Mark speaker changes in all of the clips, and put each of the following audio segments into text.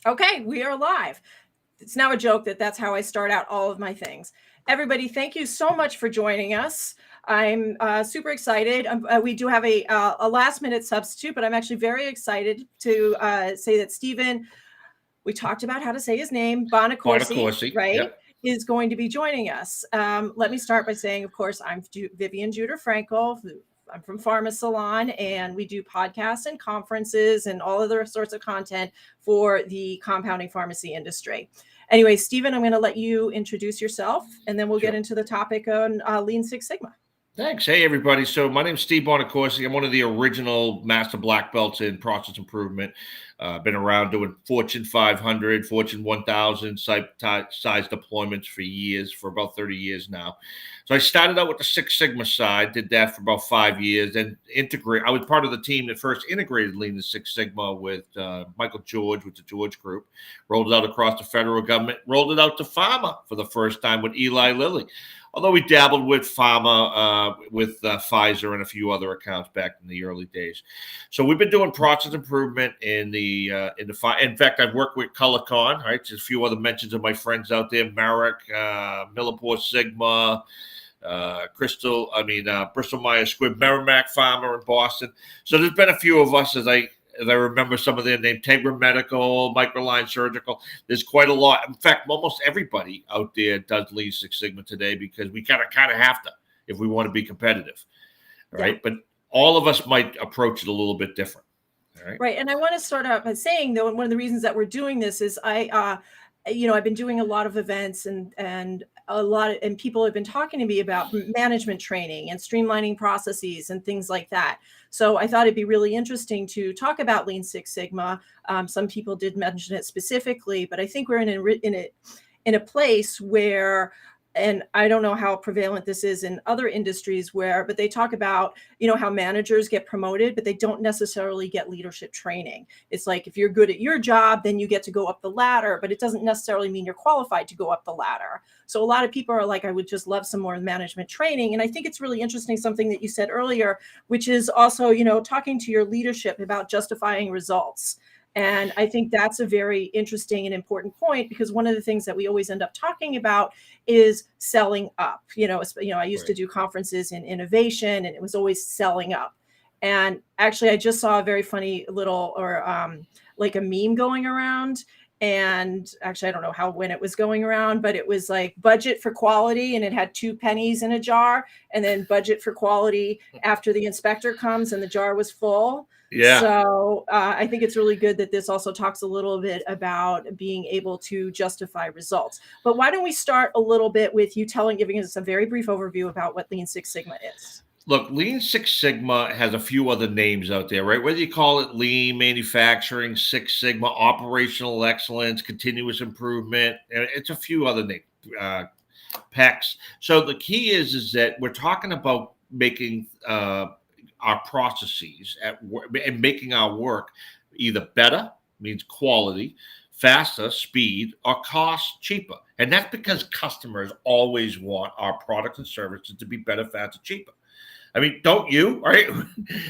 Speaker 1: Okay, we are live. It's now a joke that that's how I start out all of my things. Everybody, thank you so much for joining us. I'm super excited. We do have a last minute substitute, but I'm actually very excited to say that Stephen, we talked about how to say his name, Bonacorsi,
Speaker 2: Corsi.
Speaker 1: right,
Speaker 2: Yep.
Speaker 1: is going to be joining us. Let me start by saying, of course, I'm Vivian Juder Frankel. I'm from Pharma Salon, and we do podcasts and conferences and all other sorts of content for the compounding pharmacy industry. Anyway, Stephen, I'm going to let you introduce yourself, and then we'll get
Speaker 2: Sure.
Speaker 1: into the topic on Lean Six Sigma.
Speaker 2: Thanks. Hey, everybody. So my name's Steve Bonacorsi. I'm one of the original master black belts in process improvement. Been around doing Fortune 500, Fortune 1000 size deployments for years, for about 30 years now. So I started out with the Six Sigma side, did that for about 5 years, then I was part of the team that first integrated Lean to Six Sigma with Michael George, with the George Group, rolled it out across the federal government, rolled it out to pharma for the first time with Eli Lilly. Although we dabbled with pharma, with Pfizer and a few other accounts back in the early days. So we've been doing process improvement in in fact, I've worked with ColorCon, right? Just a few other mentions of my friends out there, Merrick, Millipore Sigma, Bristol Myers Squibb, Merrimack Pharma in Boston. So there's been a few of us, as I remember some of their names, Tegra Medical, Microline Surgical. There's quite a lot. In fact, almost everybody out there does Lean Six Sigma today, because we kind of have to if we want to be competitive, right?
Speaker 1: Yeah.
Speaker 2: But all of us might approach it a little bit different. All right.
Speaker 1: Right. And I want to start out by saying, though, and one of the reasons that we're doing this is I've been doing a lot of events and people have been talking to me about management training and streamlining processes and things like that. So I thought it'd be really interesting to talk about Lean Six Sigma. Some people did mention it specifically, but I think we're in a place where, and I don't know how prevalent this is in other industries but they talk about, how managers get promoted, but they don't necessarily get leadership training. It's like, if you're good at your job, then you get to go up the ladder, but it doesn't necessarily mean you're qualified to go up the ladder. So a lot of people are like, I would just love some more management training. And I think it's really interesting, something that you said earlier, which is also, talking to your leadership about justifying results. And I think that's a very interesting and important point, because one of the things that we always end up talking about is selling up. I used to do conferences in innovation, and it was always selling up. And actually, I just saw a very funny little, or like a meme going around. And actually, I don't know when it was going around, but it was like budget for quality, and it had 2 pennies in a jar, and then budget for quality after the inspector comes and the jar was full.
Speaker 2: Yeah.
Speaker 1: So I think it's really good that this also talks a little bit about being able to justify results. But why don't we start a little bit with you giving us a very brief overview about what Lean Six Sigma is?
Speaker 2: Look, Lean Six Sigma has a few other names out there, right? Whether you call it Lean Manufacturing, Six Sigma, Operational Excellence, Continuous Improvement, it's a few other names, PECs. So the key is that we're talking about making our processes and making our work either better, means quality, faster, speed, or cost cheaper. And that's because customers always want our products and services to be better, faster, cheaper. I mean, don't you? Right?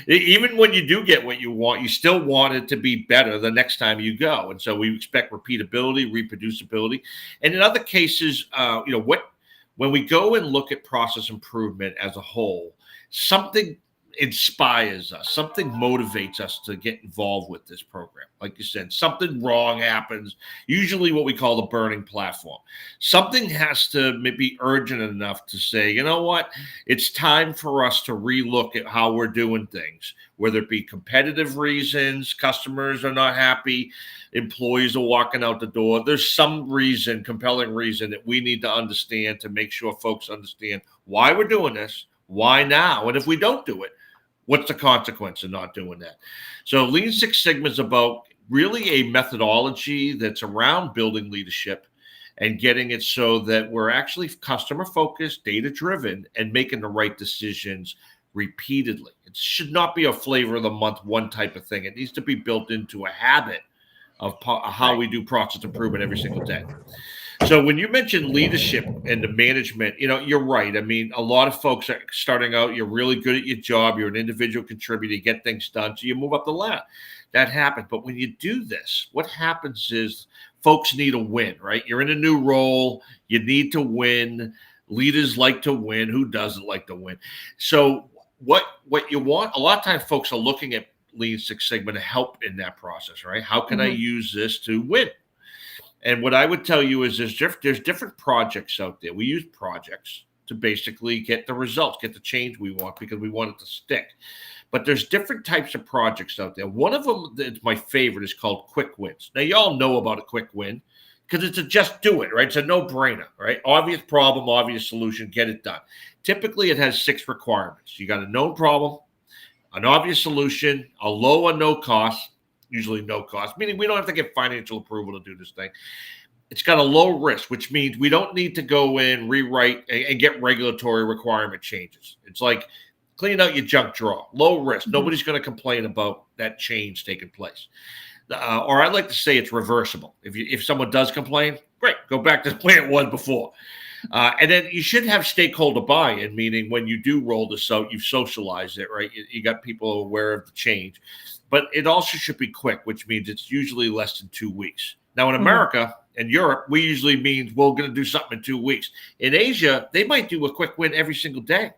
Speaker 2: Even when you do get what you want, you still want it to be better the next time you go. And so we expect repeatability, reproducibility. And in other cases, when we go and look at process improvement as a whole, something inspires us, something motivates us to get involved with this program. Like you said, something wrong happens, usually what we call the burning platform. Something has to be urgent enough to say, you know what, it's time for us to relook at how we're doing things, whether it be competitive reasons, customers are not happy, employees are walking out the door. There's some reason, compelling reason, that we need to understand to make sure folks understand why we're doing this, why now, and if we don't do it, what's the consequence of not doing that? So Lean Six Sigma is about really a methodology that's around building leadership and getting it so that we're actually customer focused, data driven, and making the right decisions repeatedly. It should not be a flavor of the month, one type of thing. It needs to be built into a habit of how we do process improvement every single day. So when you mention leadership and the management, you're right. I mean, a lot of folks are starting out, you're really good at your job, you're an individual contributor, you get things done, so you move up the ladder. That happens. But when you do this, what happens is folks need a win, right? You're in a new role, you need to win. Leaders like to win. Who doesn't like to win? So what you want, a lot of times folks are looking at Lean Six Sigma to help in that process, right? How can I
Speaker 1: Mhm.
Speaker 2: use this to win? And what I would tell you is there's different projects out there. We use projects to basically get the results, get the change we want because we want it to stick. But there's different types of projects out there. One of them that's my favorite is called quick wins. Now, you all know about a quick win because it's a just do it, right? It's a no brainer, right? Obvious problem, obvious solution, get it done. Typically, it has 6 requirements. You got a known problem, an obvious solution, a low or no cost, usually no cost, meaning we don't have to get financial approval to do this thing. It's got a low risk, which means we don't need to go in, rewrite, and get regulatory requirement changes. It's like cleaning out your junk drawer. Low risk.
Speaker 1: Mhm.
Speaker 2: Nobody's going to complain about that change taking place. Or I'd like to say it's reversible. If someone does complain, great, go back to the way it was before. And then you should have stakeholder buy-in, meaning when you do roll this out, you've socialized it, right? You got people aware of the change. But it also should be quick, which means it's usually less than 2 weeks. Now, in
Speaker 1: Mhm.
Speaker 2: America and Europe, we usually means we're going to do something in 2 weeks. In Asia, they might do a quick win every single day.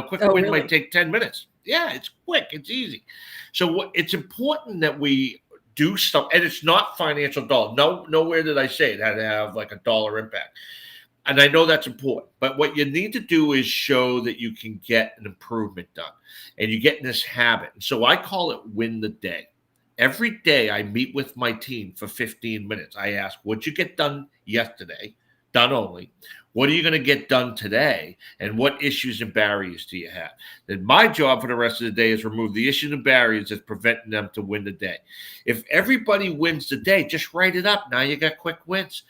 Speaker 2: Quick
Speaker 1: Oh,
Speaker 2: win might
Speaker 1: really?
Speaker 2: take 10 minutes. Yeah, it's quick, it's easy. So it's important that we do stuff, and it's not financial dollar. No, nowhere did I say it had to have like a dollar impact. And I know that's important, but what you need to do is show that you can get an improvement done and you get in this habit. And so I call it win the day. Every day I meet with my team for 15 minutes. I ask, what'd you get done yesterday? Done only. What are you going to get done today? And what issues and barriers do you have? Then my job for the rest of the day is remove the issues and barriers that's preventing them to win the day. If everybody wins the day, just write it up. Now you got quick wins.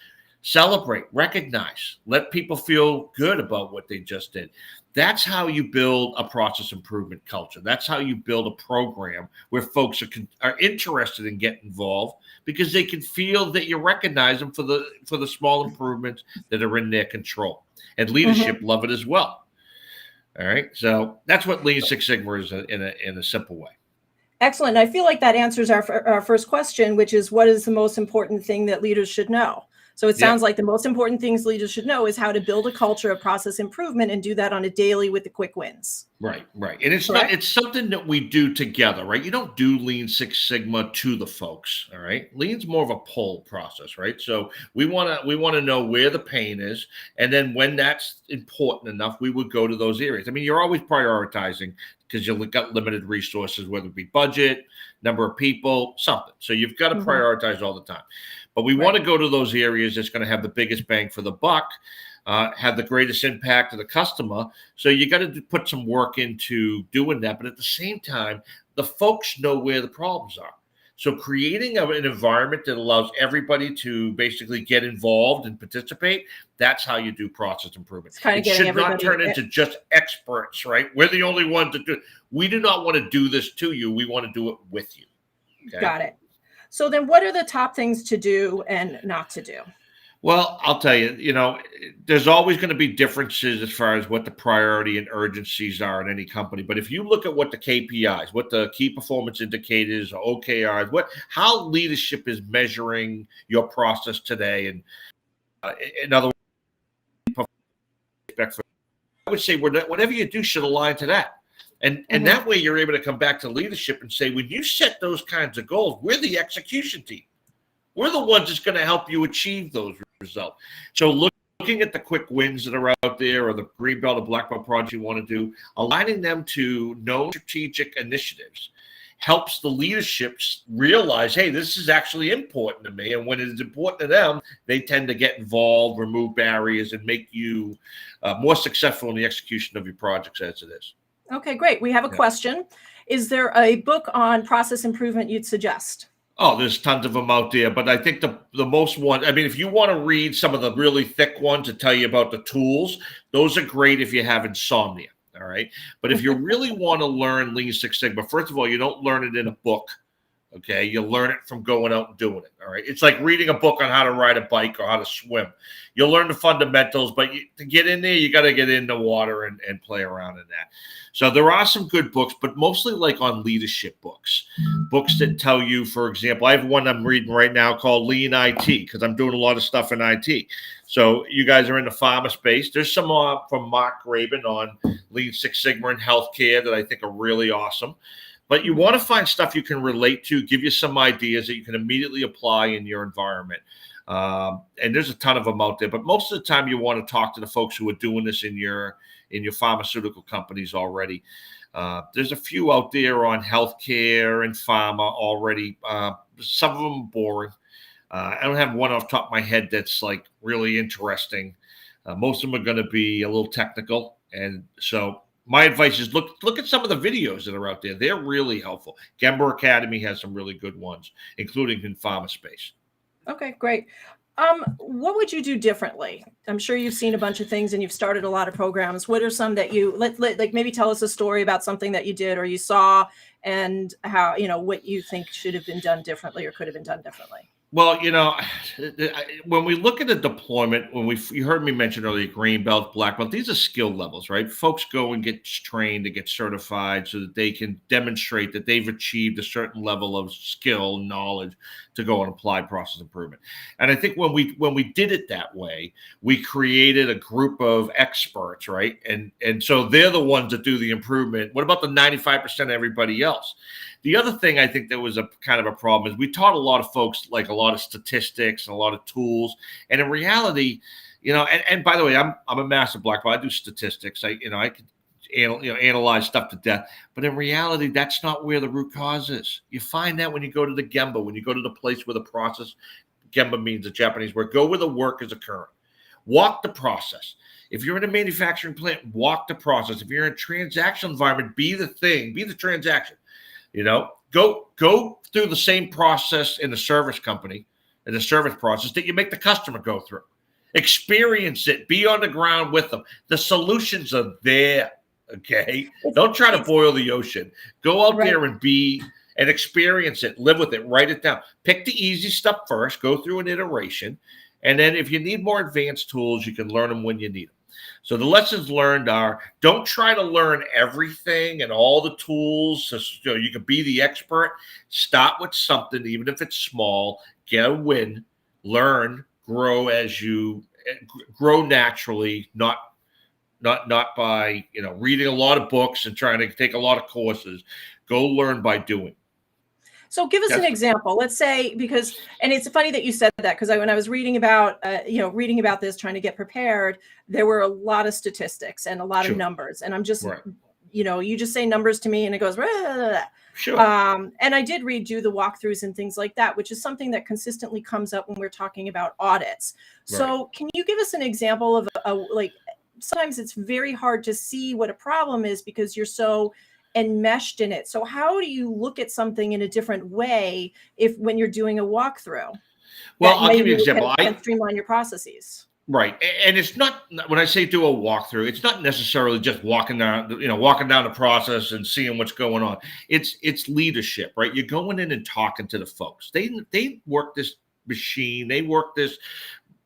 Speaker 2: Celebrate, recognize, let people feel good about what they just did. That's how you build a process improvement culture. That's how you build a program where folks are interested in getting involved because they can feel that you recognize them for the small improvements that are in their control. And
Speaker 1: Mhm.
Speaker 2: leadership love it as well. All right, so that's what Lean Six Sigma is in a simple way.
Speaker 1: Excellent. I feel like that answers our first question, which is what is the most important thing that leaders should know? So it
Speaker 2: Yeah.
Speaker 1: sounds like the most important things leaders should know is how to build a culture of process improvement and do that on a daily with the quick wins.
Speaker 2: Right, right. And
Speaker 1: Correct?
Speaker 2: it's something that we do together, right? You don't do Lean Six Sigma to the folks, all right? Lean's more of a pull process, right? So we want to know where the pain is, and then when that's important enough, we would go to those areas. I mean, you're always prioritizing because you've got limited resources, whether it be budget, number of people, something. So you've got to
Speaker 1: Mhm.
Speaker 2: prioritize all the time. But we want
Speaker 1: Right.
Speaker 2: to go to those areas that's going to have the biggest bang for the buck, have the greatest impact to the customer. So you got to put some work into doing that. But at the same time, the folks know where the problems are. So creating an environment that allows everybody to basically get involved and participate, that's how you do process improvement.
Speaker 1: It's kind of
Speaker 2: It
Speaker 1: getting
Speaker 2: should not
Speaker 1: everybody.
Speaker 2: turn into just experts, right? We're the only ones that do it. We do not want to do this to you. We want to do it with you. Okay.
Speaker 1: Got it. So then what are the top things to do and not to do?
Speaker 2: Well, I'll tell you, there's always going to be differences as far as what the priority and urgencies are in any company. But if you look at what the KPIs, what the key performance indicators or OKRs, how leadership is measuring your process today, and in other words, I would say whatever you do should align to that. And
Speaker 1: Mhm.
Speaker 2: that way you're able to come back to leadership and say, when you set those kinds of goals, we're the execution team. We're the ones that's going to help you achieve those results. So looking at the quick wins that are out there or the green belt or black belt project you want to do, aligning them to known strategic initiatives helps the leaderships realize, hey, this is actually important to me. And when it is important to them, they tend to get involved, remove barriers, and make you more successful in the execution of your projects as it is.
Speaker 1: Okay, great. We have a
Speaker 2: Yeah.
Speaker 1: question. Is there a book on process improvement you'd suggest?
Speaker 2: Oh, there's tons of them out there, but I think the most one. I mean, if you want to read some of the really thick ones to tell you about the tools, those are great if you have insomnia. All right, but if you really want to learn Lean Six Sigma, first of all, you don't learn it in a book. Okay, you learn it from going out and doing it. All right, it's like reading a book on how to ride a bike or how to swim. You'll learn the fundamentals, but to get in there, you got to get in the water and play around in that. So there are some good books, but mostly like on leadership books, books that tell you, for example, I have one I'm reading right now called Lean IT because I'm doing a lot of stuff in IT. So you guys are in the pharma space. There's some from Mark Graben on Lean Six Sigma and healthcare that I think are really awesome. But you want to find stuff you can relate to, give you some ideas that you can immediately apply in your environment. And there's a ton of them out there. But most of the time, you want to talk to the folks who are doing this in your pharmaceutical companies already. There's a few out there on healthcare and pharma already. Some of them boring. I don't have one off the top of my head that's like really interesting. Most of them are going to be a little technical. And so my advice is look at some of the videos that are out there. They're really helpful. Gemba Academy has some really good ones, including in pharma space.
Speaker 1: Okay, great. What would you do differently? I'm sure you've seen a bunch of things and you've started a lot of programs. What are some that you like maybe tell us a story about something that you did or you saw and how, what you think should have been done differently or could have been done differently?
Speaker 2: Well, when we look at the deployment, you heard me mention earlier, green belt, black belt, these are skill levels, right? Folks go and get trained to get certified so that they can demonstrate that they've achieved a certain level of skill, knowledge to go and apply process improvement. And I think when we did it that way, we created a group of experts, right? And so they're the ones that do the improvement. What about the 95% of everybody else? The other thing I think that was a kind of a problem is we taught a lot of folks like a lot of statistics and a lot of tools. And in reality, and by the way, I'm a master black belt. I do statistics. I could analyze stuff to death. But in reality, that's not where the root cause is. You find that when you go to the Gemba, when you go to the place where the process, Gemba means a Japanese word, go where the work is occurring. Walk the process. If you're in a manufacturing plant, walk the process. If you're in a transactional environment, be the thing, be the transaction. Go through the same process in the service company, in the service process that you make the customer go through. Experience it. Be on the ground with them. The solutions are there, okay? Don't try to boil the ocean. Go out there and be and experience it. Live with it. Write it down. Pick the easy stuff first. Go through an iteration. And then if you need more advanced tools, you can learn them when you need them. So the lessons learned are don't try to learn everything and all the tools so you can be the expert. Start with something, even if it's small, get a win, learn, grow as you grow naturally, not by, reading a lot of books and trying to take a lot of courses. Go learn by doing.
Speaker 1: So give us an example. Let's say, and it's funny that you said that because when I was reading about, this, trying to get prepared, there were a lot of statistics and a lot of numbers. And I'm just, you just say numbers to me and it goes, blah, blah, blah.
Speaker 2: Sure.
Speaker 1: And I did do the walkthroughs and things like that, which is something that consistently comes up when we're talking about audits. So can you give us an example of sometimes it's very hard to see what a problem is because you're so enmeshed in it. So how do you look at something in a different way when you're doing a walkthrough?
Speaker 2: Well, I'll give you an example.
Speaker 1: Can streamline your processes.
Speaker 2: Right. And it's not, when I say do a walkthrough, it's not necessarily just walking down the process and seeing what's going on. It's leadership, right? You're going in and talking to the folks. They work this machine, they work this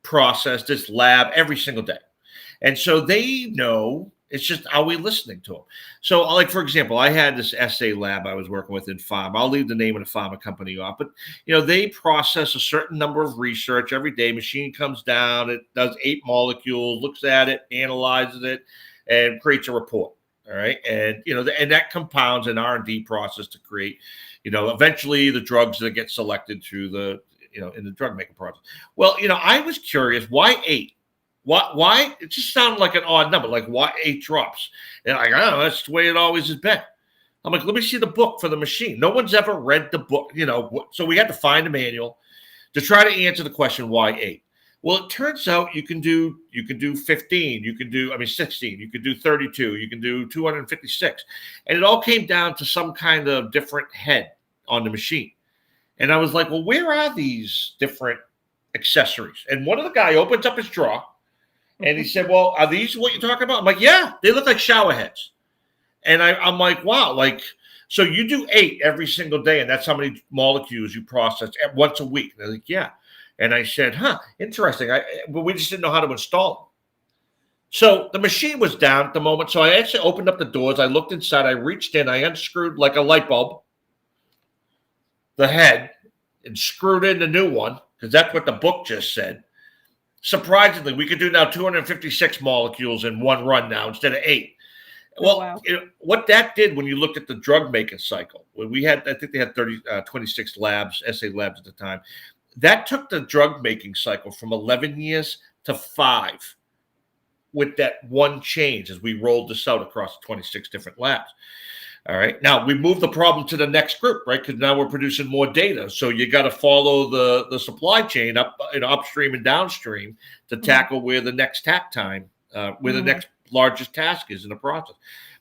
Speaker 2: process, this lab every single day. And so they know. It's just, are we listening to them? So, like, for example, I had this essay lab I was working with in pharma. I'll leave the name of the pharma company off, but, they process a certain number of research every day. Machine comes down, it does 8 molecules, looks at it, analyzes it, and creates a report. All right. And, and that compounds an R&D process to create, eventually the drugs that get selected through the, in the drug making process. Well, I was curious, why 8? Why? It just sounded like an odd number. Like, why 8 drops? And I don't know, that's the way it always has been. I'm like, let me see the book for the machine. No one's ever read the book, so we had to find a manual to try to answer the question, why 8? Well, it turns out you can do 15, 16, you could do 32, you can do 256. And it all came down to some kind of different head on the machine. And I was like, well, where are these different accessories? And one of the guy opens up his drawer. And he said, well, are these what you're talking about? I'm like, yeah, they look like shower heads. And I'm like, wow, like So you do 8 every single day, and that's how many molecules you process once a week. And they're like, yeah. And I said, huh, interesting. But we just didn't know how to install them. So the machine was down at the moment. So I actually opened up the doors. I looked inside. I reached in. I unscrewed like a light bulb, the head, and screwed in the new one, because that's what the book just said. Surprisingly, we could do now 256 molecules in one run now instead of 8. Well,
Speaker 1: wow.
Speaker 2: what that did when you looked at the drug making cycle, when we had, I think they had 26 labs, assay labs at the time, that took the drug making cycle from 11 years to 5 with that one change as we rolled this out across 26 different labs. All right. Now we move the problem to the next group, right? Because now we're producing more data. So you got to follow the supply chain up, upstream and downstream to tackle where the next tack time, where the next largest task is in the process.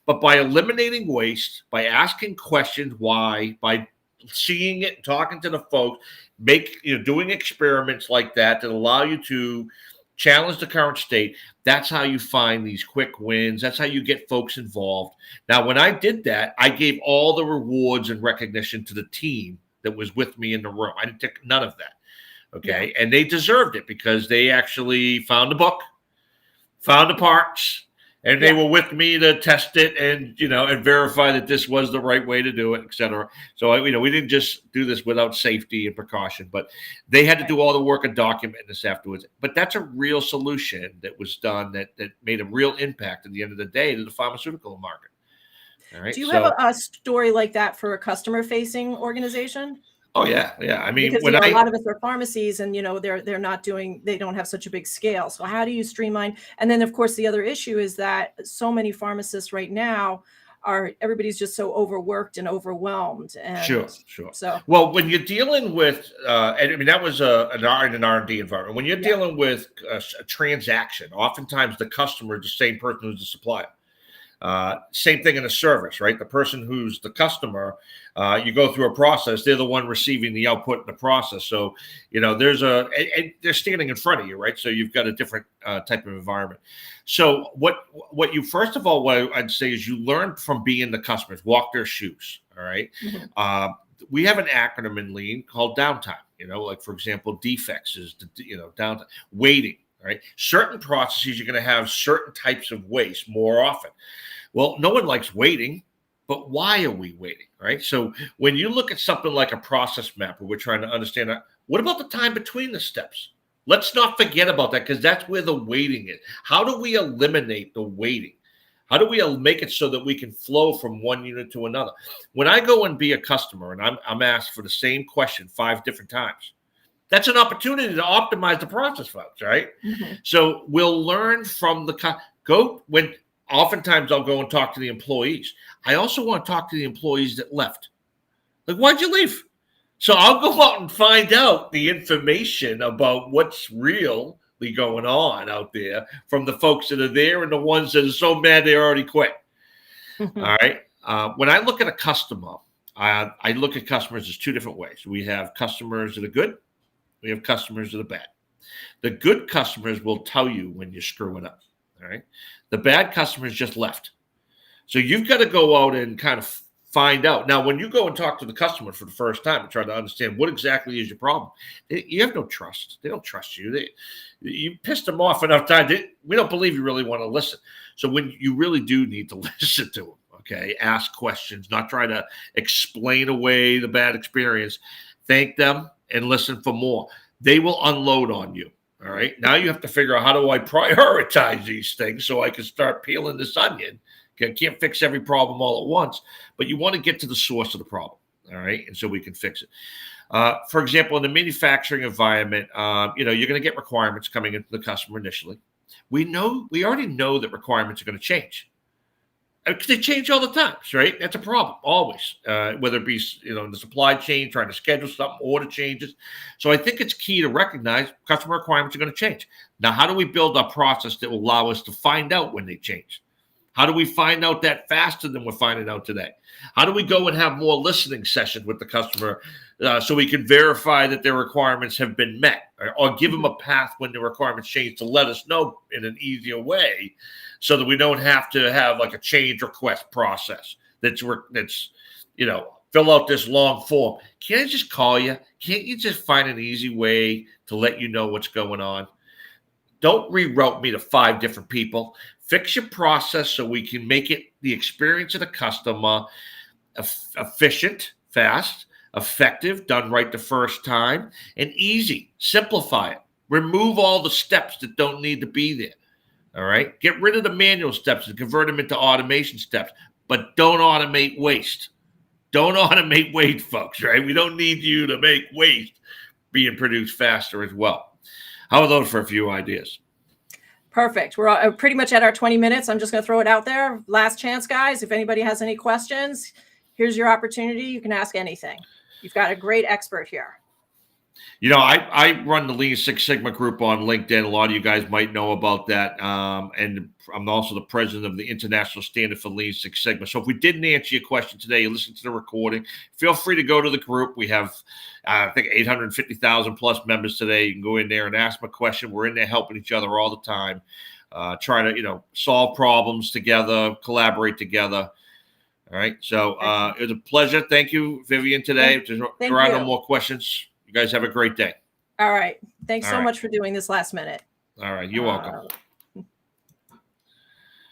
Speaker 2: But by eliminating waste, by asking questions why, by seeing it, talking to the folks, doing experiments like that allow you to challenge the current state. That's how you find these quick wins. That's how you get folks involved. Now, when I did that, I gave all the rewards and recognition to the team that was with me in the room. I didn't take none of that. Okay. Yeah. And they deserved it because they actually found the book, found the parts, and they were with me to test it and, and verify that this was the right way to do it, et cetera. So, we didn't just do this without safety and precaution, but they had to do all the work of documenting this afterwards. But that's a real solution that was done that made a real impact at the end of the day to the pharmaceutical market. All right.
Speaker 1: Do you have a story like that for a customer-facing organization?
Speaker 2: Oh yeah, yeah. I mean,
Speaker 1: because a lot of us are pharmacies, and they don't have such a big scale. So how do you streamline? And then, of course, the other issue is that so many pharmacists right now everybody's just so overworked and overwhelmed. And
Speaker 2: sure.
Speaker 1: So,
Speaker 2: well, when you're dealing with, and I mean, that was an R&D environment. When you're dealing with a transaction, oftentimes the customer is the same person who's the supplier. Same thing in a service, right? The person who's the customer, you go through a process, they're the one receiving the output in the process. So, and they're standing in front of you, right? So you've got a different type of environment. So what you, first of all, what I'd say is you learn from being the customers, walk their shoes. All right. We have an acronym in Lean called downtime, like, for example, defects is, downtime, waiting. Right. Certain processes, you're going to have certain types of waste more often. Well, no one likes waiting, but why are we waiting? Right. So when you look at something like a process map, where we're trying to understand what about the time between the steps? Let's not forget about that, because that's where the waiting is. How do we eliminate the waiting? How do we make it so that we can flow from one unit to another? When I go and be a customer and I'm asked for the same question 5 different times, that's an opportunity to optimize the process, folks, right? So we'll learn from when oftentimes I'll go and talk to the employees. I also want to talk to the employees that left. Like, why'd you leave? So I'll go out and find out the information about what's really going on out there from the folks that are there and the ones that are so mad they already quit. All right. When I look at a customer, I look at customers as 2 different ways. We have customers that are good. We have customers that are bad. The good customers will tell you when you're screwing up. All right. The bad customers just left. So you've got to go out and kind of find out. Now, when you go and talk to the customer for the first time and try to understand what exactly is your problem, you have no trust. They don't trust you. You pissed them off enough time. We don't believe you really want to listen. So when you really do need to listen to them, okay, ask questions, not try to explain away the bad experience. Thank them and listen for more. They will unload on you. All right. Now you have to figure out, how do I prioritize these things so I can start peeling this onion? I can't fix every problem all at once, but you want to get to the source of the problem. All right. And so we can fix it. For example, in the manufacturing environment, you're going to get requirements coming into the customer initially. We already know that requirements are going to change. They change all the time, right? That's a problem, always, whether it be, in the supply chain, trying to schedule something, order changes. So I think it's key to recognize customer requirements are going to change. Now, how do we build a process that will allow us to find out when they change? How do we find out that faster than we're finding out today? How do we go and have more listening sessions with the customer so we can verify that their requirements have been met, or give them a path when the requirements change to let us know in an easier way, so that we don't have to have like a change request process that's fill out this long form. Can't I just call you? Can't you just find an easy way to let you know what's going on? Don't reroute me to 5 different people. Fix your process so we can make it the experience of the customer efficient, fast, effective, done right the first time, and easy. Simplify it. Remove all the steps that don't need to be there. All right. Get rid of the manual steps and convert them into automation steps, but don't automate waste. Don't automate waste, folks, right? We don't need you to make waste being produced faster as well. How are those for a few ideas?
Speaker 1: Perfect. We're pretty much at our 20 minutes. I'm just going to throw it out there. Last chance, guys. If anybody has any questions, here's your opportunity. You can ask anything. You've got a great expert here.
Speaker 2: I run the Lean Six Sigma group on LinkedIn. A lot of you guys might know about that. And I'm also the president of the International Standard for Lean Six Sigma. So if we didn't answer your question today, you listen to the recording, feel free to go to the group. We have, I think, 850,000 plus members today. You can go in there and ask my question. We're in there helping each other all the time, trying to, solve problems together, collaborate together. All right. So it was a pleasure. Thank you, Vivian, today. There are no more questions. You guys have a great day.
Speaker 1: All right. Thanks so much for doing this last minute.
Speaker 2: All right. You're welcome.